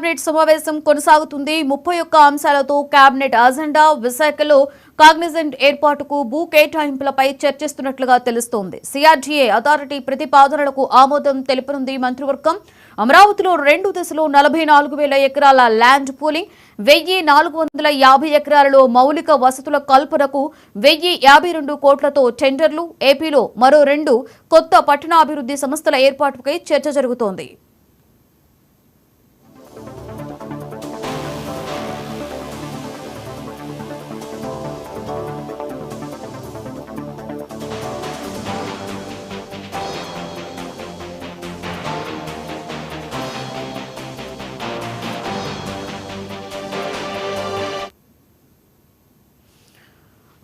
Cabinet సమావేశం కొనసాగుతుంది. 31 అంశాలతో కేబినెట్ అజెండా. విశాఖలో కాగ్నిజెంట్ ఏర్పాటుకు భూ కేటాయింపులపై చర్చిస్తున్నట్లుగా తెలుస్తోంది. సిఆర్డీఏ అథారిటీ ప్రతిపాదనలకు ఆమోదం తెలుపనుంది మంత్రివర్గం. అమరావతిలో 2 దశలో 44,000 ఎకరాల ల్యాండ్ పూలింగ్, 1,450 ఎకరాలలో మౌలిక వసతుల కల్పనకు 1,052 కోట్లతో టెండర్లు. ఏపీలో మరో 2 కొత్త పట్టణాభివృద్ధి సంస్థల ఏర్పాటుపై చర్చ జరుగుతోంది.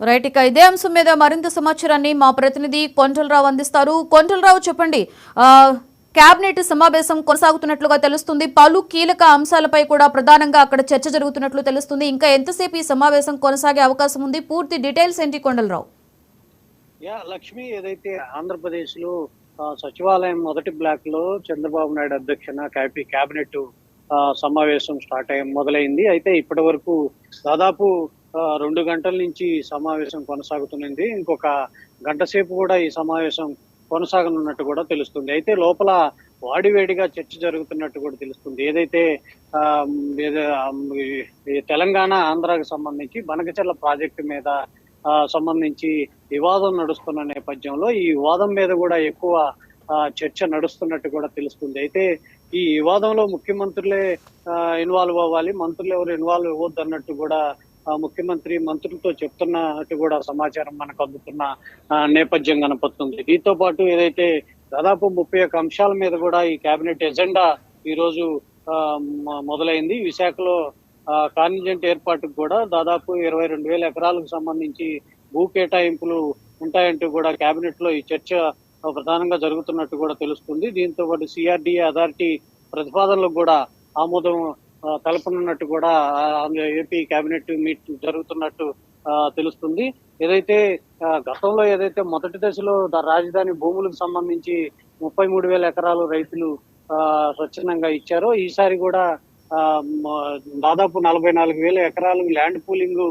రైట్, ఇక ఇదే అంశం మీద మరింత సమాచారాన్ని మా ప్రతినిధి కొండలరావు అందిస్తారు. కొండలరావు, చెప్పండి. కేబినెట్ సమావేశం కొనసాగుతున్నట్లుగా తెలుస్తుంది. పలు కీలక అంశాలపై కూడా ప్రధానంగా అక్కడ చర్చ జరుగుతున్నట్లు తెలుస్తుంది. ఇంకా ఎంతసేపు ఈ సమావేశం కొనసాగే అవకాశం ఉంది? పూర్తి డీటెయిల్స్ ఏంటి కొండలరావు? లక్ష్మి, ఏదైతే ఆంధ్రప్రదేశ్ లో సచివాలయం మొదటి బ్లాక్ లో చంద్రబాబు నాయుడు అధ్యక్షన కేబినెట్ సమావేశం మొదలైంది. అయితే ఇప్పటి వరకు దాదాపు 2 గంటల నుంచి సమావేశం కొనసాగుతుంది. ఇంకొక గంట సేపు కూడా ఈ సమావేశం కొనసాగనున్నట్టు కూడా తెలుస్తుంది. అయితే లోపల వాడివేడిగా చర్చ జరుగుతున్నట్టు కూడా తెలుస్తుంది. ఏదైతే తెలంగాణ ఆంధ్రాకి సంబంధించి బనకచెర్ల ప్రాజెక్టు మీద సంబంధించి వివాదం నడుస్తున్న నేపథ్యంలో ఈ వివాదం మీద కూడా ఎక్కువ చర్చ నడుస్తున్నట్టు కూడా తెలుస్తుంది. అయితే ఈ వివాదంలో ముఖ్యమంత్రులే ఇన్వాల్వ్ అవ్వాలి, మంత్రులు ఎవరు ఇన్వాల్వ్ అవ్వద్దు అన్నట్టు కూడా ముఖ్యమంత్రి మంత్రులతో చెప్తున్నట్టు కూడా సమాచారం మనకు అందుతున్న నేపథ్యం కనపడుతుంది. దీంతో పాటు ఏదైతే దాదాపు 31 అంశాల మీద కూడా ఈ కేబినెట్ ఎజెండా ఈ రోజు మొదలైంది. విశాఖలో కాగ్నిజెంట్ ఏర్పాటుకు కూడా దాదాపు 22,000 ఎకరాలకు సంబంధించి భూ కేటాయింపులు ఉంటాయంటూ కూడా కేబినెట్ లో ఈ చర్చ ప్రధానంగా జరుగుతున్నట్టు కూడా తెలుస్తుంది. దీంతో పాటు సిఆర్డీఏ అథారిటీ ప్రతిపాదనలకు కూడా ఆమోదం తెలపనున్నట్టు కూడా ఏపీ కేబినెట్ మీట్ జరుగుతున్నట్టు తెలుస్తుంది. ఏదైతే గతంలో ఏదైతే మొదటి దశలో రాజధాని భూములకు సంబంధించి 33,000 ఎకరాలు రైతులు స్వచ్ఛందంగా ఇచ్చారో, ఈసారి కూడా దాదాపు 44,000 ఎకరాలు ల్యాండ్ పూలింగ్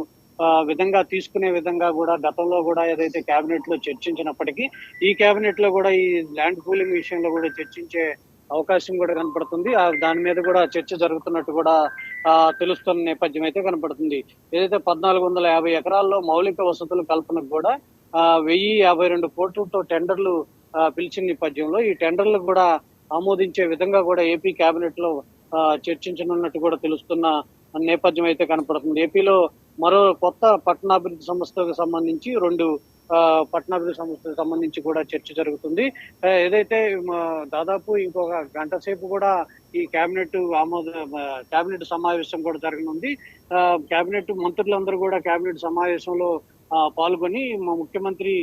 విధంగా తీసుకునే విధంగా కూడా గతంలో కూడా ఏదైతే కేబినెట్ లో చర్చించినప్పటికీ ఈ కేబినెట్ లో కూడా ఈ ల్యాండ్ పూలింగ్ విషయంలో కూడా చర్చించే అవకాశం కూడా కనపడుతుంది. దాని మీద కూడా చర్చ జరుగుతున్నట్టు కూడా తెలుస్తున్న నేపథ్యం అయితే కనపడుతుంది. ఏదైతే 1,450 ఎకరాల్లో మౌలిక వసతుల కల్పనకు కూడా 1,052 కోట్లతో టెండర్లు పిలిచిన నేపథ్యంలో ఈ టెండర్లు కూడా ఆమోదించే విధంగా కూడా ఏపీ కేబినెట్ లో చర్చించనున్నట్టు కూడా తెలుస్తున్న నేపథ్యం అయితే కనపడుతుంది. ఏపీలో మరో కొత్త పట్టణాభివృద్ధి సంస్థకు సంబంధించి 2 పట్టణాభివృద్ధి సంస్థకు సంబంధించి కూడా చర్చ జరుగుతుంది. ఏదైతే దాదాపు ఇంకొక గంట సేపు కూడా ఈ కేబినెట్ సమావేశం కూడా జరగనుంది. కేబినెట్ మంత్రులందరూ కూడా కేబినెట్ సమావేశంలో పాల్గొని ముఖ్యమంత్రి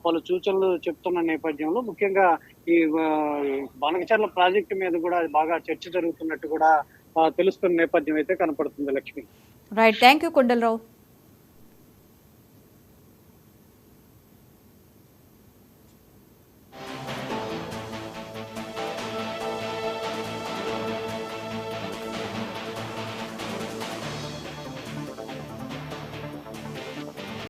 పలు సూచనలు చెప్తున్న నేపథ్యంలో ముఖ్యంగా ఈ బనకచెర్ల ప్రాజెక్టు మీద కూడా బాగా చర్చ జరుగుతున్నట్టు కూడా తెలుస్తున్న నేపథ్యం అయితే కనపడుతుంది. Lakshmi. Right, thank you Kondalarao.